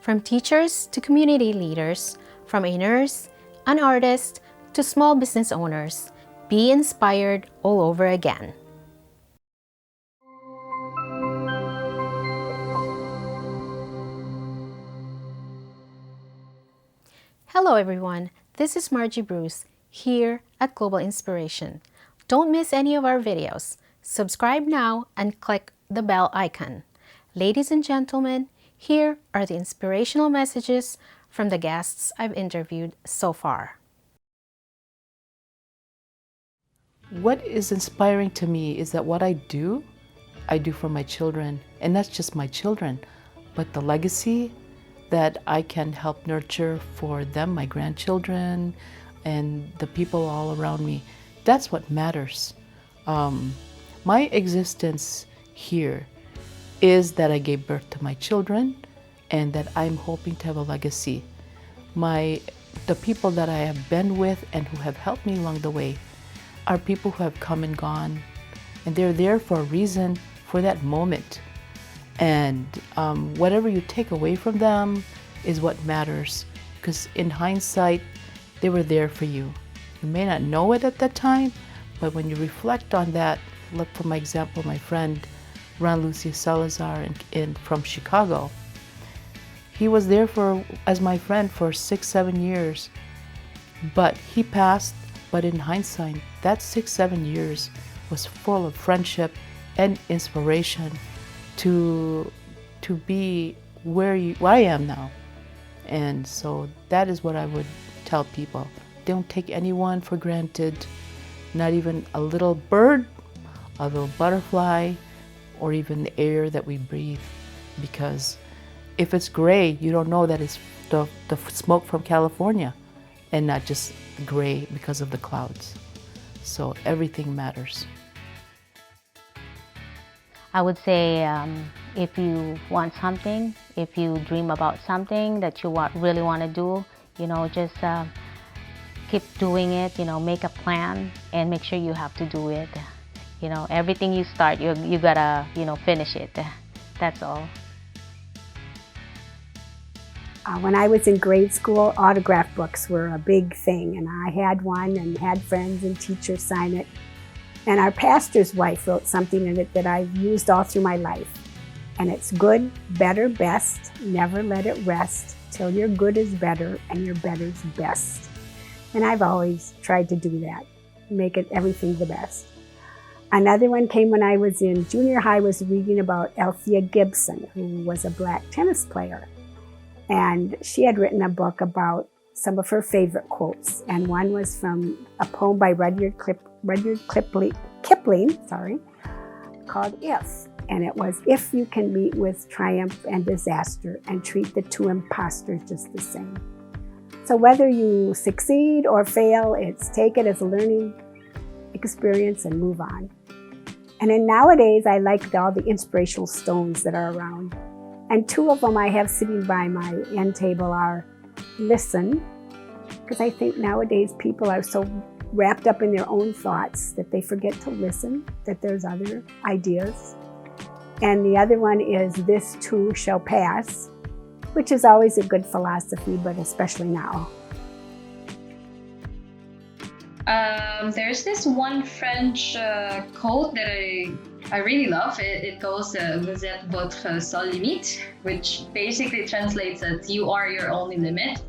From teachers to community leaders, from a nurse, an artist, to small business owners, be inspired all over again. Hello everyone, this is Margie Bruce here at Global Inspiration. Don't miss any of our videos. Subscribe now and click the bell icon. Ladies and gentlemen, here are the inspirational messages from the guests I've interviewed so far. What is inspiring to me is that what I do for my children, and that's just my children, but the legacy that I can help nurture for them, my grandchildren, and the people all around me, that's what matters. My existence here is that I gave birth to my children and that I'm hoping to have a legacy. The people that I have been with and who have helped me along the way are people who have come and gone, and they're there for a reason, for that moment. And whatever you take away from them is what matters, because in hindsight, they were there for you. You may not know it at that time, but when you reflect on that, look, for my example, my friend Ron Lucio Salazar from Chicago. He was there as my friend for 6-7 years, but he passed. But in hindsight, that 6-7 years was full of friendship and inspiration to be where I am now. And so that is what I would tell people. Don't take anyone for granted, not even a little bird, a little butterfly, or even the air that we breathe. Because if it's gray, you don't know that it's the smoke from California and not just gray because of the clouds. So everything matters. I would say if you want something, if you dream about something that you really want to do, just keep doing it, make a plan and make sure you have to do it. Everything you start, you gotta, finish it. That's all. When I was in grade school, autograph books were a big thing, and I had one and had friends and teachers sign it. And our pastor's wife wrote something in it that I've used all through my life. And it's good, better, best, never let it rest, till your good is better and your better's best. And I've always tried to do that, make it everything the best. Another one came when I was in junior high, was reading about Althea Gibson, who was a black tennis player. And she had written a book about some of her favorite quotes. And one was from a poem by Rudyard Kipling, called If. And it was, if you can meet with triumph and disaster and treat the two impostors just the same. So whether you succeed or fail, take it as a learning experience and move on. And then nowadays, I like all the inspirational stones that are around. And two of them I have sitting by my end table are listen, because I think nowadays people are so wrapped up in their own thoughts that they forget to listen, that there's other ideas. And the other one is this too shall pass, which is always a good philosophy, but especially now. There's this one French quote that I really love. It goes, vous êtes votre seule limite, which basically translates as you are your only limit.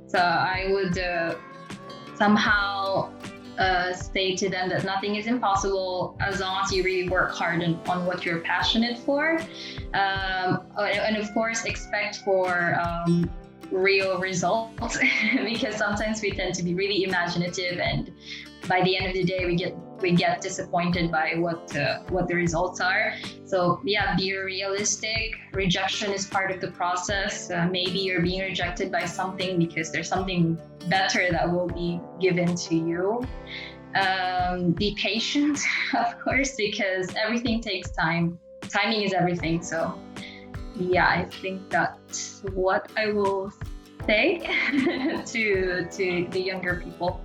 So I would somehow say to them that nothing is impossible as long as you really work hard on what you're passionate for. And of course, expect for real results because sometimes we tend to be really imaginative, and by the end of the day we get disappointed by what the results are. So yeah, be realistic. Rejection is part of the process. Maybe you're being rejected by something because there's something better that will be given to you. Be patient, of course, because everything takes time. Timing is everything. So yeah, I think that's what I will say to the younger people.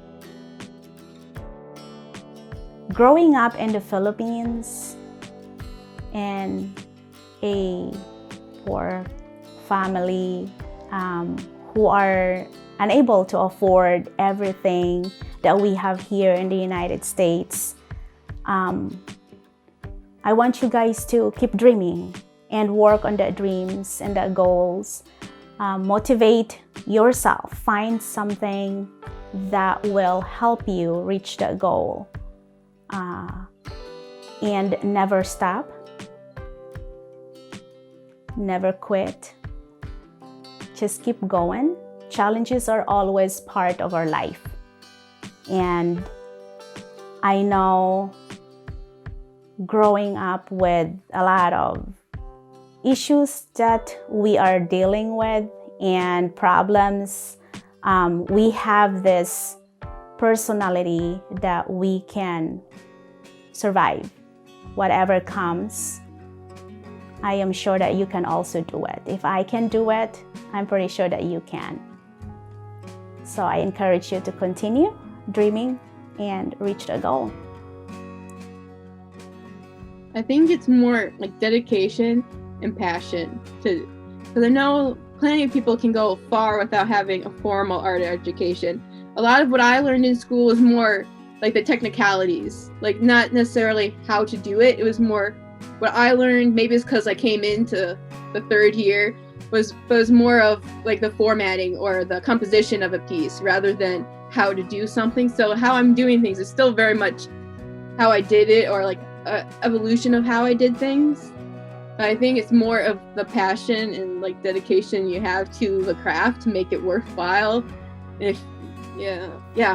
Growing up in the Philippines in a poor family, who are unable to afford everything that we have here in the United States. I want you guys to keep dreaming and work on the dreams and the goals. Motivate yourself. Find something that will help you reach that goal. And never stop. Never quit. Just keep going. Challenges are always part of our life. And I know growing up with a lot of issues that we are dealing with and problems, we have this personality that we can survive whatever comes. I am sure that you can also do it. If I can do it, I'm pretty sure that you can. So I encourage you to continue dreaming and reach the goal. I think it's more like dedication and passion because I know plenty of people can go far without having a formal art education. A lot of what I learned in school was more like the technicalities, like not necessarily how to do it. It was more what I learned, maybe it's because I came into the third year, was more of like the formatting or the composition of a piece rather than how to do something. So how I'm doing things is still very much how I did it, or like an evolution of how I did things. But I think it's more of the passion and like dedication you have to the craft to make it worthwhile.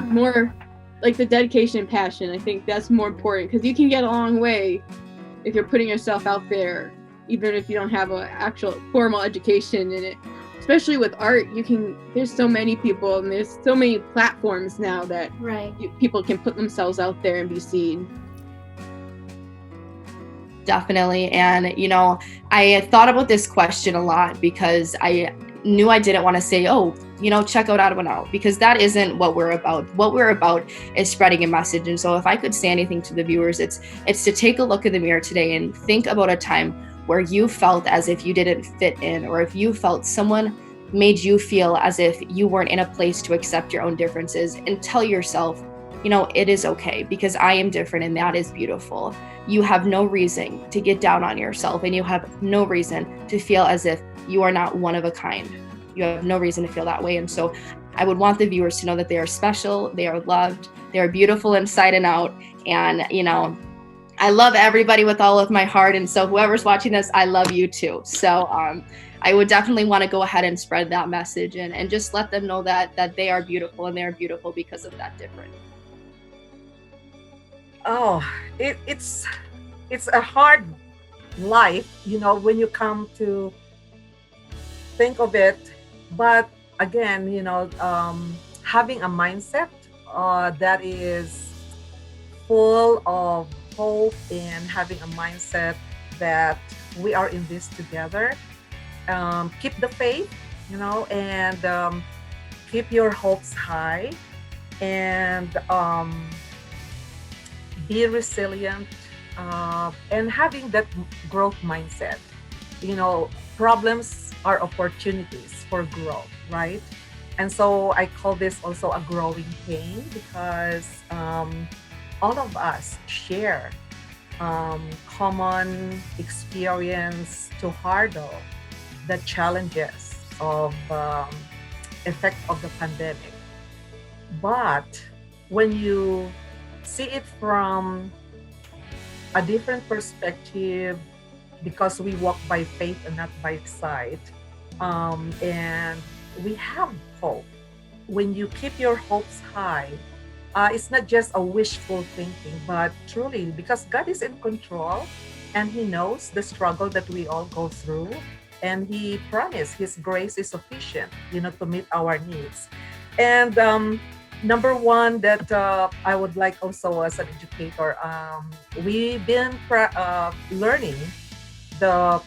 More like the dedication and passion. I think that's more important because you can get a long way if you're putting yourself out there, even if you don't have an actual formal education in it. Especially with art, there's so many people and there's so many platforms now that people can put themselves out there and be seen. Definitely. And, I thought about this question a lot because I knew I didn't want to say, check out Out, because that isn't what we're about. What we're about is spreading a message. And so if I could say anything to the viewers, it's to take a look in the mirror today and think about a time where you felt as if you didn't fit in, or if you felt someone made you feel as if you weren't in a place to accept your own differences, and tell yourself, it is okay because I am different and that is beautiful. You have no reason to get down on yourself, and you have no reason to feel as if you are not one of a kind. You have no reason to feel that way. And so I would want the viewers to know that they are special, they are loved, they are beautiful inside and out. And, I love everybody with all of my heart. And so whoever's watching this, I love you too. So I would definitely want to go ahead and spread that message and just let them know that they are beautiful, and they are beautiful because of that difference. Oh, it's a hard life, when you come to think of it. But again, having a mindset that is full of hope, and having a mindset that we are in this together. Keep the faith, and keep your hopes high, and be resilient, and having that growth mindset. Problems are opportunities for growth, right? And so I call this also a growing pain, because all of us share common experience to hurdle the challenges of effect of the pandemic. But when you see it from a different perspective, because we walk by faith and not by sight, and we have hope. When you keep your hopes high, it's not just a wishful thinking, but truly, because God is in control and He knows the struggle that we all go through, and He promised His grace is sufficient, to meet our needs. And number one that I would like also as an educator, we've been learning the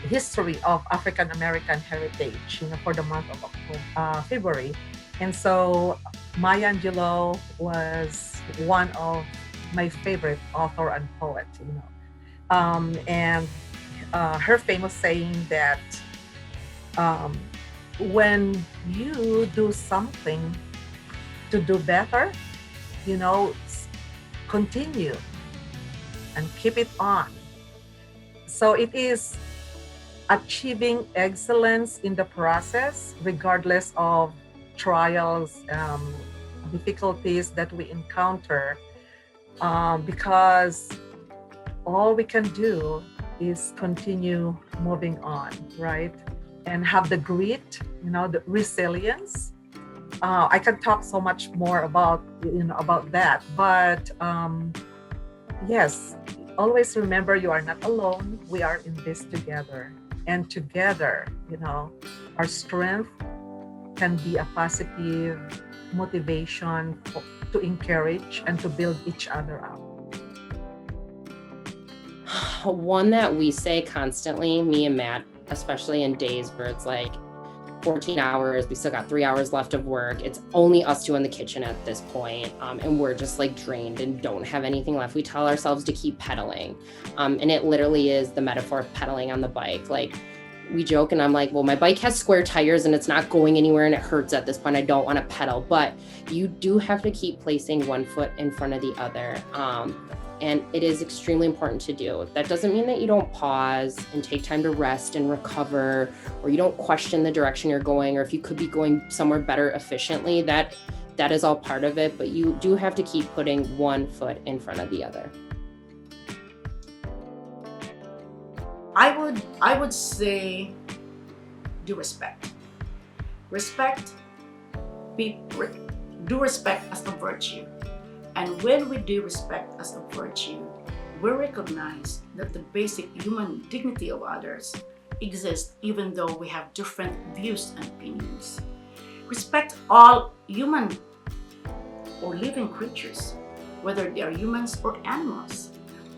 history of African American heritage, for the month of February. And so Maya Angelou was one of my favorite author and poet, and her famous saying that When you do something to do better, continue and keep it on. So it is achieving excellence in the process, regardless of trials, difficulties that we encounter, because all we can do is continue moving on, right? And have the grit, the resilience. I can talk so much more about that, but yes, always remember you are not alone. We are in this together, and together, our strength can be a positive motivation to encourage and to build each other up. One that we say constantly, me and Matt, especially in days where it's like 14 hours, we still got 3 hours left of work. It's only us two in the kitchen at this point, and we're just like drained and don't have anything left. We tell ourselves to keep pedaling, and it literally is the metaphor of pedaling on the bike. Like, we joke and I'm like, well, my bike has square tires and it's not going anywhere and it hurts at this point. I don't want to pedal, but you do have to keep placing one foot in front of the other. And it is extremely important to do. That doesn't mean that you don't pause and take time to rest and recover, or you don't question the direction you're going, or if you could be going somewhere better efficiently. That is all part of it, but you do have to keep putting one foot in front of the other. I would say do respect. Do respect as a virtue. And when we do respect as a virtue, we recognize that the basic human dignity of others exists even though we have different views and opinions. Respect all human or living creatures, whether they are humans or animals,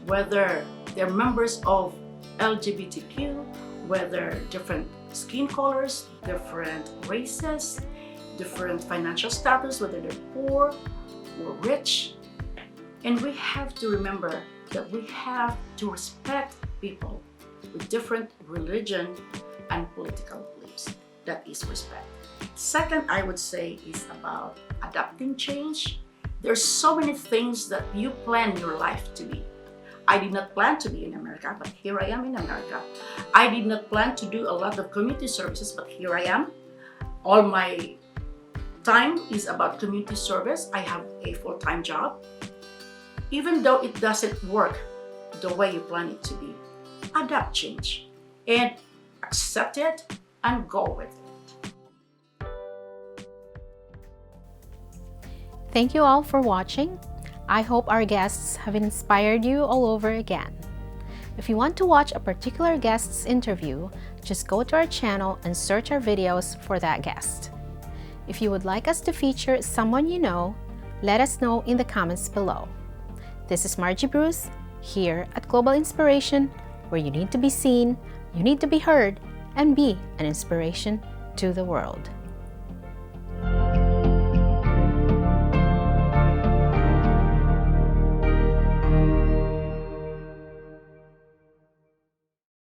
whether they're members of LGBTQ, whether different skin colors, different races, different financial status, whether they're poor or rich. And we have to remember that we have to respect people with different religion and political beliefs. That is respect. Second, I would say is about adapting change. There's so many things that you plan your life to be. I did not plan to be in America, but here I am in America. I did not plan to do a lot of community services, but here I am. All my time is about community service. I have a full-time job. Even though it doesn't work the way you plan it to be, adapt change and accept it and go with it. Thank you all for watching. I hope our guests have inspired you all over again. If you want to watch a particular guest's interview, just go to our channel and search our videos for that guest. If you would like us to feature someone you know, let us know in the comments below. This is Margie Bruce, here at Global Inspiration, where you need to be seen, you need to be heard, and be an inspiration to the world.